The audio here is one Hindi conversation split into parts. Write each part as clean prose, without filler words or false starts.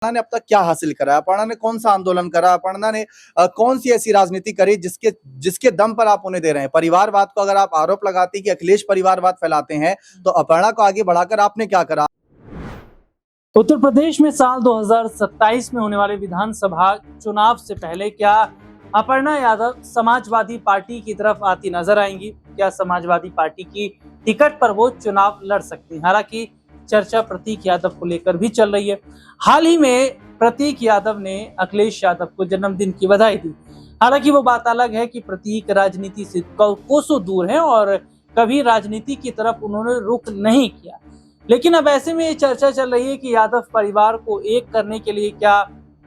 अपर्णा ने अब तक क्या हासिल करा? अपर्णा ने कौन सा आंदोलन करा? अपर्णा ने कौन सी ऐसी राजनीति करी जिसके जिसके दम पर आप उन्हें दे रहे हैं? परिवारवाद को अगर आप आरोप लगाते कि अखिलेश परिवारवाद फैलाते हैं, तो अपर्णा को आगे बढ़ाकर आपने क्या करा? उत्तर प्रदेश में साल 2027 में होने वाले विधानसभा चुनाव से पहले क्या अपर्णा यादव समाजवादी पार्टी की तरफ आती नजर आएंगी? क्या समाजवादी पार्टी की टिकट पर वो चुनाव लड़ सकती हैं? हालांकि चर्चा प्रतीक यादव को लेकर भी चल रही है। हाल ही में प्रतीक यादव ने अखिलेश यादव को जन्मदिन की बधाई दी। हालांकि वो बात अलग है कि प्रतीक राजनीति से कोसों दूर हैं और कभी राजनीति की तरफ उन्होंने रुख नहीं किया। लेकिन अब ऐसे में ये चर्चा चल रही है कि यादव परिवार को एक करने के लिए क्या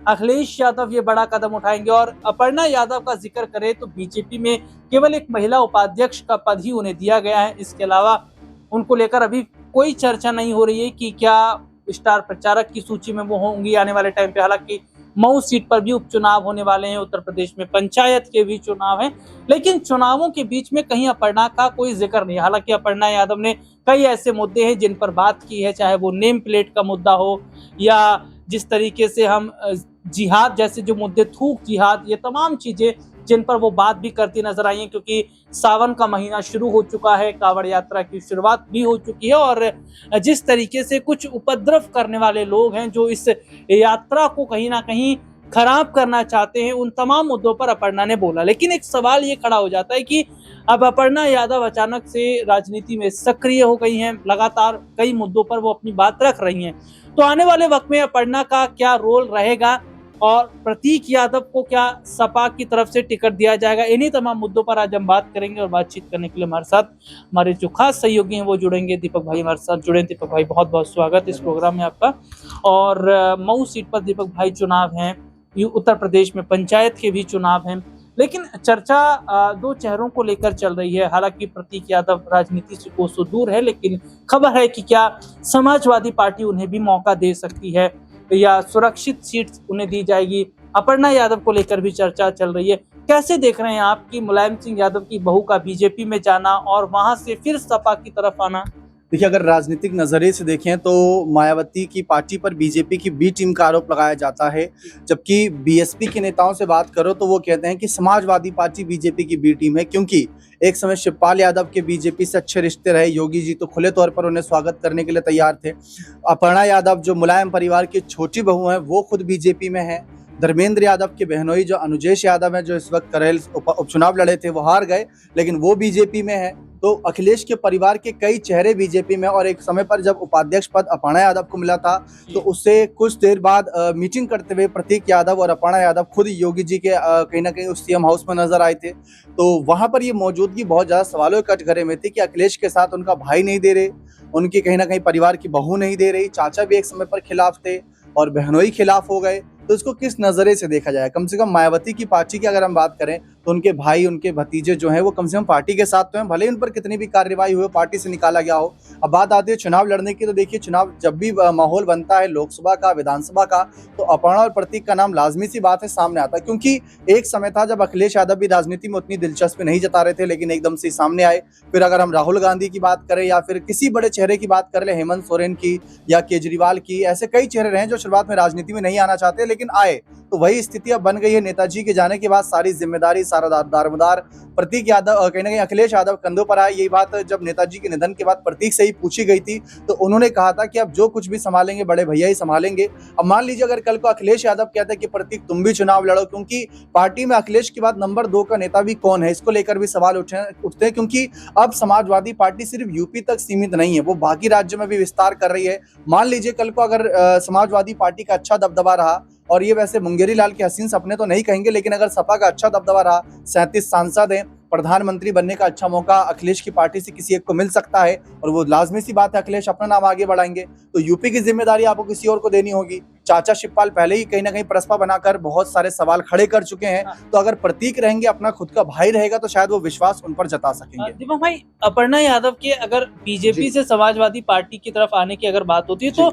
अखिलेश यादव ये बड़ा कदम उठाएंगे। और अपर्णा यादव का जिक्र करें तो बीजेपी में केवल एक महिला उपाध्यक्ष का पद ही उन्हें दिया गया है। इसके अलावा उनको लेकर अभी कोई चर्चा नहीं हो रही है कि क्या स्टार प्रचारक की सूची में वो होंगी आने वाले टाइम पे। हालांकि मऊ सीट पर भी उपचुनाव होने वाले हैं, उत्तर प्रदेश में पंचायत के भी चुनाव हैं, लेकिन चुनावों के बीच में कहीं अपर्णा का कोई जिक्र नहीं। हालांकि अपर्णा यादव ने कई ऐसे मुद्दे हैं जिन पर बात की है, चाहे वो नेम प्लेट का मुद्दा हो या जिस तरीके से हम जिहाद जैसे जो मुद्दे, थूक जिहाद, ये तमाम चीजें जिन पर वो बात भी करती नजर आई है। क्योंकि सावन का महीना शुरू हो चुका है, कांवड़ यात्रा की शुरुआत भी हो चुकी है और जिस तरीके से कुछ उपद्रव करने वाले लोग हैं जो इस यात्रा को कहीं ना कहीं खराब करना चाहते हैं, उन तमाम मुद्दों पर अपर्णा ने बोला। लेकिन एक सवाल ये खड़ा हो जाता है कि अब अपर्णा यादव अचानक से राजनीति में सक्रिय हो गई हैं, लगातार कई मुद्दों पर वो अपनी बात रख रही हैं, तो आने वाले वक्त में अपर्णा का क्या रोल रहेगा और प्रतीक यादव को क्या सपा की तरफ से टिकट दिया जाएगा? इन्हीं तमाम मुद्दों पर आज हम बात करेंगे और बातचीत करने के लिए हमारे साथ हमारे जो खास सहयोगी हैं वो जुड़ेंगे। दीपक भाई हमारे साथ जुड़े। दीपक भाई, बहुत बहुत स्वागत इस प्रोग्राम में आपका। और मऊ सीट पर दीपक भाई चुनाव हैं, उत्तर प्रदेश में पंचायत के भी चुनाव हैं, लेकिन चर्चा दो चेहरों को लेकर चल रही है। हालांकि प्रतीक यादव राजनीति से कोसों दूर है, लेकिन खबर है कि क्या समाजवादी पार्टी उन्हें भी मौका दे सकती है या सुरक्षित सीट उन्हें दी जाएगी। अपर्णा यादव को लेकर भी चर्चा चल रही है। कैसे देख रहे हैं आप कि मुलायम सिंह यादव की बहू का बीजेपी में जाना और वहां से फिर सपा की तरफ आना? देखिए, अगर राजनीतिक नजरिए से देखें तो मायावती की पार्टी पर बीजेपी की बी टीम का आरोप लगाया जाता है, जबकि बीएसपी के नेताओं से बात करो तो वो कहते हैं कि समाजवादी पार्टी बीजेपी की बी टीम है। क्योंकि एक समय शिवपाल यादव के बीजेपी से अच्छे रिश्ते रहे, योगी जी तो खुले तौर पर उन्हें स्वागत करने के लिए तैयार थे। अपर्णा यादव जो मुलायम परिवार की छोटी बहू है, वो खुद बीजेपी में है। धर्मेंद्र यादव के बहनोई जो अनुजेश यादव है, जो इस वक्त करेल उपचुनाव लड़े थे, वो हार गए, लेकिन वो बीजेपी में है। तो अखिलेश के परिवार के कई चेहरे बीजेपी में, और एक समय पर जब उपाध्यक्ष पद अपर्णा यादव को मिला था तो उससे कुछ देर बाद मीटिंग करते हुए प्रतीक यादव और अपर्णा यादव खुद योगी जी के कहीं ना कहीं उस सीएम हाउस में नजर आए थे। तो वहां पर ये मौजूदगी बहुत ज्यादा सवालों के कटघरे में थी कि अखिलेश के साथ उनका भाई नहीं दे रहे, उनकी कहीं ना कहीं परिवार की बहू नहीं दे रही, चाचा भी एक समय पर खिलाफ थे और बहनोई खिलाफ हो गए। तो इसको किस नजरे से देखा जाए? कम से कम मायावती की पार्टी की अगर हम बात करें तो उनके भाई, उनके भतीजे जो हैं वो कम से कम पार्टी के साथ तो हैं, भले ही उन पर कितनी भी कार्रवाई हुई, पार्टी से निकाला गया हो। अब बात आती है चुनाव लड़ने की, तो देखिए चुनाव जब भी माहौल बनता है लोकसभा का, विधानसभा का, तो अपर्णा और प्रतीक का नाम लाजमी सी बात है सामने आता है। क्योंकि एक समय था जब अखिलेश यादव भी राजनीति में उतनी दिलचस्पी नहीं जता रहे थे, लेकिन एकदम से सामने आए। फिर अगर हम राहुल गांधी की बात करें या फिर किसी बड़े चेहरे की बात कर ले, हेमंत सोरेन की या केजरीवाल की, ऐसे कई चेहरे रहे जो शुरुआत में राजनीति में नहीं आना चाहते लेकिन आए। तो वही स्थिति अब बन गई है। नेताजी के जाने के बाद सारी जिम्मेदारी, सारा दारोमदार प्रतीक यादव, कहीं ना कहीं अखिलेश यादव कंधों पर आए। यही बात जब नेताजी के निधन के बाद प्रतीक से ही पूछी गई थी, तो उन्होंने कहा था कि अब जो कुछ भी संभालेंगे बड़े भैया ही संभालेंगे। अब मान लीजिए अगर कल को अखिलेश यादव कहते हैं कि प्रतीक तुम भी चुनाव लड़ो, क्योंकि पार्टी में अखिलेश के बाद नंबर 2 का नेता भी कौन है, इसको लेकर भी सवाल उठते हैं। क्योंकि अब समाजवादी पार्टी सिर्फ यूपी तक सीमित नहीं है, वो बाकी राज्यों में भी विस्तार कर रही है। मान लीजिए कल को अगर समाजवादी पार्टी का अच्छा दबदबा रहा, और ये वैसे मुंगेरी लाल के हसीन सपने तो नहीं कहेंगे, लेकिन अगर सपा का अच्छा दबदबा रहा, 37 सांसद हैं, प्रधानमंत्री बनने का अच्छा मौका अखिलेश की पार्टी से किसी एक को मिल सकता है, और वो लाजमी सी बात है अखिलेश अपना नाम आगे बढ़ाएंगे, तो यूपी की जिम्मेदारी आपको किसी और को देनी होगी। चाचा शिवपाल पहले ही कहीं ना कहीं प्रस्पा बनाकर बहुत सारे सवाल खड़े कर चुके हैं। तो अगर प्रतीक रहेंगे, अपना खुद का भाई रहेगा, तो शायद वो विश्वास उन पर जता सकेंगे। दीपक भाई, अपर्णा यादव के अगर बीजेपी से समाजवादी पार्टी की तरफ आने की अगर बात होती है, तो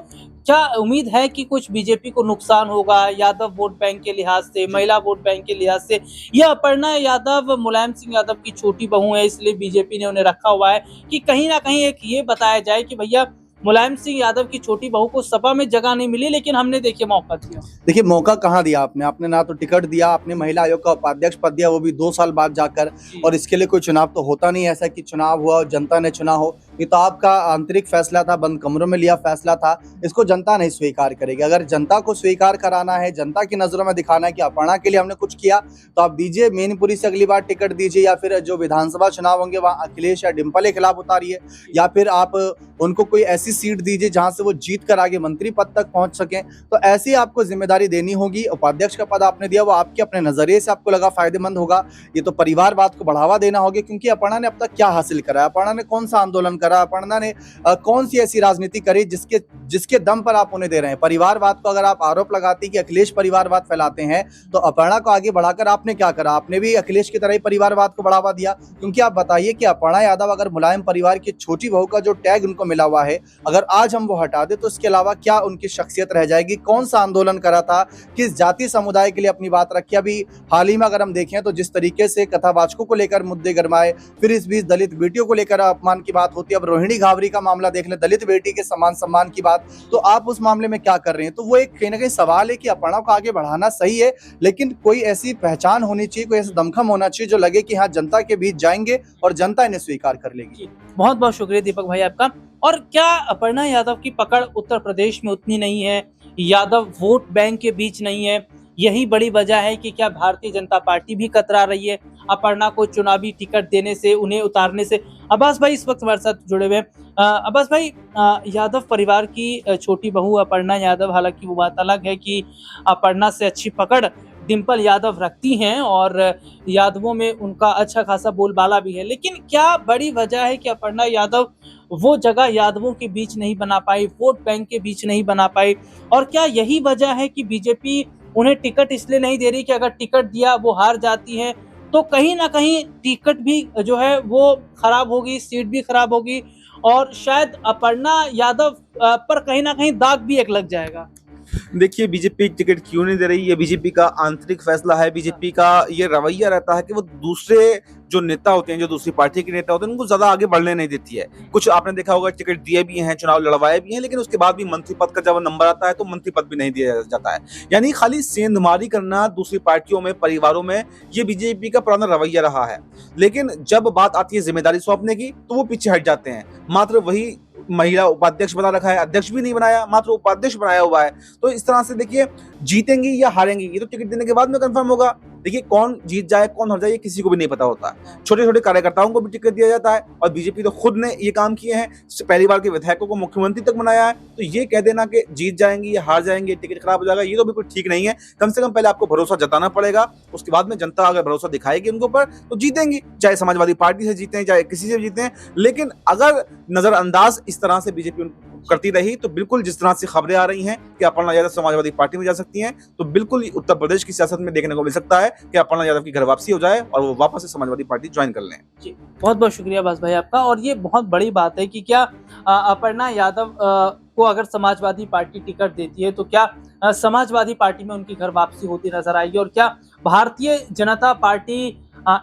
क्या उम्मीद है कि कुछ बीजेपी को नुकसान होगा यादव वोट बैंक के लिहाज से, महिला वोट बैंक के लिहाज से, या अपर्णा यादव मुलायम सिंह यादव की छोटी बहू है इसलिए बीजेपी ने उन्हें रखा हुआ है कि कहीं ना कहीं एक ये बताया जाए कि भैया मुलायम सिंह यादव की छोटी बहू को सपा में जगह नहीं मिली, लेकिन हमने देखिए मौका दिया। देखिए मौका कहाँ दिया आपने, आपने ना तो टिकट दिया, आपने महिला आयोग का उपाध्यक्ष पद दिया, वो भी 2 साल बाद जाकर। और इसके लिए कोई चुनाव तो होता नहीं ऐसा कि चुनाव हुआ और जनता ने चुना हो। ये तो आपका आंतरिक फैसला था, बंद कमरों में लिया फैसला था। इसको जनता नहीं स्वीकार करेगी। अगर जनता को स्वीकार कराना है, जनता की नजरों में दिखाना है कि अपर्णा के लिए हमने कुछ किया, तो आप दीजिए मैनपुरी से अगली बार टिकट दीजिए, या फिर जो विधानसभा चुनाव होंगे वहाँ अखिलेश या डिम्पल के खिलाफ उतारिए, या फिर आप उनको कोई ऐसी सीट दीजिए जहां से वो जीत कर आगे मंत्री पद तक पहुंच सकें। तो ऐसी आपको जिम्मेदारी देनी होगी। उपाध्यक्ष का पद आपने दिया, वो आपके अपने नजरिए से आपको लगा फायदेमंद होगा। ये तो परिवारवाद को बढ़ावा देना होगा, क्योंकि अपर्णा ने अब तक क्या हासिल करा? अपर्णा ने कौन सा आंदोलन करा? अपर्णा ने कौन सी ऐसी राजनीति करी जिसके दम पर आप उन्हें दे रहे हैं? परिवारवाद को अगर आप आरोप लगाते कि अखिलेश परिवारवाद फैलाते हैं, तो अपर्णा को आगे बढ़ाकर आपने क्या करा? आपने भी अखिलेश की तरह ही परिवारवाद को बढ़ावा दिया। क्योंकि आप बताइए कि अपर्णा यादव अगर मुलायम परिवार की छोटी बहू का जो टैग उनको मिला हुआ है, अगर आज हम वो हटा दे तो इसके अलावा क्या उनकी शख्सियत रह जाएगी? कौन सा आंदोलन करा था, किस जाति समुदाय के लिए अपनी बात रखी? अभी हाल ही में अगर हम देखें तो जिस तरीके से कथावाचकों को लेकर मुद्दे गरमाए, फिर इस बीच दलित बेटियों को लेकर अपमान की बात होती है। अब रोहिणी घावरी का मामला देख लें, दलित बेटी के समान सम्मान की बात, तो आप उस मामले में क्या कर रहे हैं? तो वो एक कहीं ना कहीं सवाल है कि अपर्णा को आगे बढ़ाना सही है, लेकिन कोई ऐसी पहचान होनी चाहिए, कोई ऐसा दमखम होना चाहिए जो लगे कि हाँ जनता के बीच जाएंगे और जनता इन्हें स्वीकार कर लेगी। बहुत बहुत शुक्रिया दीपक भाई आपका। और क्या अपर्णा यादव की पकड़ उत्तर प्रदेश में उतनी नहीं है? यादव वोट बैंक के बीच नहीं है? यही बड़ी वजह है कि क्या भारतीय जनता पार्टी भी कतरा रही है अपर्णा को चुनावी टिकट देने से, उन्हें उतारने से? अब्बास भाई इस वक्त हमारे साथ जुड़े हुए हैं। अब्बास भाई, यादव परिवार की छोटी बहू अपर्णा यादव, हालांकि वो बात अलग है कि अपर्णा से अच्छी पकड़ डिम्पल यादव रखती हैं और यादवों में उनका अच्छा खासा बोलबाला भी है, लेकिन क्या बड़ी वजह है कि अपर्णा यादव वो जगह यादवों के बीच नहीं बना पाई, वोट बैंक के बीच नहीं बना पाई? और क्या यही वजह है कि बीजेपी उन्हें टिकट इसलिए नहीं दे रही कि अगर टिकट दिया वो हार जाती है तो कहीं ना कहीं टिकट भी जो है वो खराब होगी, सीट भी खराब होगी, और शायद अपर्णा यादव पर कहीं ना कहीं दाग भी एक लग जाएगा? देखिए, बीजेपी टिकट क्यों नहीं दे रही, ये बीजेपी का आंतरिक फैसला है। बीजेपी का ये रवैया रहता है कि वो दूसरे जो नेता होते हैं, जो दूसरी पार्टी के नेता होते हैं, उनको ज्यादा आगे बढ़ने नहीं देती है। कुछ आपने देखा होगा टिकट दिए भी हैं, चुनाव लड़वाए भी हैं, लेकिन उसके बाद भी मंत्री पद का जब नंबर आता है तो मंत्री पद भी नहीं दिया जाता है। यानी खाली सेंधमारी करना दूसरी पार्टियों में, परिवारों में, ये बीजेपी का पुराना रवैया रहा है। लेकिन जब बात आती है जिम्मेदारी सौंपने की, तो वो पीछे हट जाते हैं। मात्र वही महिला उपाध्यक्ष बना रखा है, अध्यक्ष भी नहीं बनाया, मात्र उपाध्यक्ष बनाया हुआ है। तो इस तरह से देखिए, जीतेंगी या हारेंगी ये तो टिकट देने के बाद में कंफर्म होगा। देखिए, कौन जीत जाए कौन हार जाए ये किसी को भी नहीं पता होता। छोटे छोटे कार्यकर्ताओं को भी टिकट दिया जाता है, और बीजेपी तो खुद ने ये काम किए हैं, पहली बार के विधायकों को मुख्यमंत्री तक बनाया है। तो ये कह देना कि जीत जाएंगी या हार जाएंगे, टिकट खराब हो जाएगा, ये तो बिल्कुल ठीक नहीं है। कम से कम पहले आपको भरोसा जताना पड़ेगा, उसके बाद में जनता अगर भरोसा दिखाएगी उनके ऊपर तो जीतेंगी, चाहे समाजवादी पार्टी से जीते, चाहे किसी से जीते। लेकिन अगर नजरअंदाज इस तरह से बीजेपी करती रही तो बिल्कुल, जिस तरह से खबरें आ रही हैं कि अपर्णा यादव समाजवादी पार्टी में जा सकती हैं, तो बिल्कुल उत्तर प्रदेश की सियासत में देखने को मिल सकता है कि अपर्णा यादव की घर वापसी हो जाए और वो वापस से समाजवादी पार्टी ज्वाइन कर लें। जी, बहुत बहुत शुक्रिया अब्बास भाई आपका। और ये बहुत बड़ी बात है कि क्या अपर्णा यादव को अगर समाजवादी पार्टी टिकट देती है तो क्या समाजवादी पार्टी में उनकी घर वापसी होती नजर आएगी? और क्या भारतीय जनता पार्टी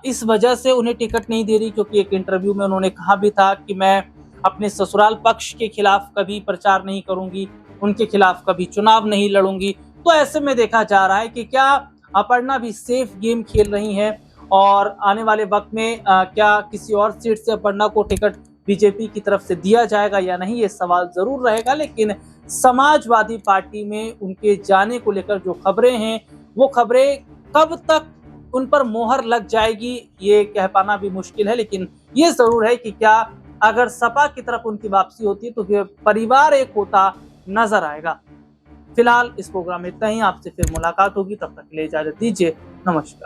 इस वजह से उन्हें टिकट नहीं दे रही? क्योंकि एक इंटरव्यू में उन्होंने कहा भी था कि मैं अपने ससुराल पक्ष के खिलाफ कभी प्रचार नहीं करूंगी, उनके खिलाफ कभी चुनाव नहीं लड़ूंगी। तो ऐसे में देखा जा रहा है कि क्या अपर्णा भी सेफ गेम खेल रही हैं, और आने वाले वक्त में क्या किसी और सीट से अपर्णा को टिकट बीजेपी की तरफ से दिया जाएगा या नहीं, ये सवाल जरूर रहेगा। लेकिन समाजवादी पार्टी में उनके जाने को लेकर जो खबरें हैं, वो खबरें कब तक उन पर मोहर लग जाएगी ये कह पाना भी मुश्किल है। लेकिन ये जरूर है कि क्या अगर सपा की तरफ उनकी वापसी होती है तो फिर परिवार एक होता नजर आएगा। फिलहाल इस प्रोग्राम में इतना ही, आपसे फिर मुलाकात होगी, तब तक के लिए इजाजत दीजिए, नमस्कार।